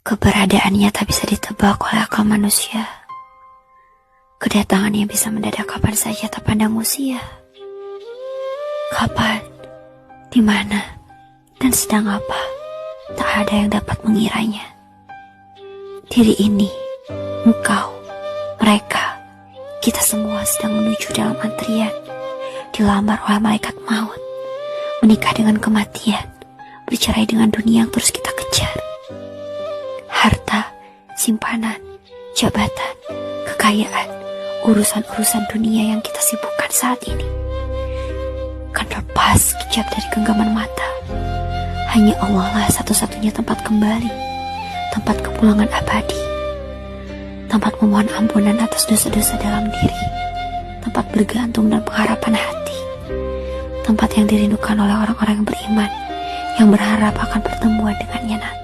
Keberadaannya tak bisa ditebak oleh akal manusia. Kedatangannya bisa mendadak kapan saja tak pandang usia. Kapan, di mana, dan sedang apa, tak ada yang dapat mengiranya. Diri ini, engkau, mereka, kita semua sedang menuju dalam antrian, dilamar oleh malaikat maut, menikah dengan kematian, bercerai dengan dunia yang terus kita kejar. Harta, simpanan, jabatan, kekayaan, urusan-urusan dunia yang kita sibukkan saat ini kan lepas kejap dari genggaman mata. Hanya Allah lah satu-satunya tempat kembali, tempat kepulangan abadi, tempat memohon ampunan atas dosa-dosa dalam diri, tempat bergantung dan pengharapan hati, tempat yang dirindukan oleh orang-orang yang beriman, yang berharap akan pertemuan dengannya nanti.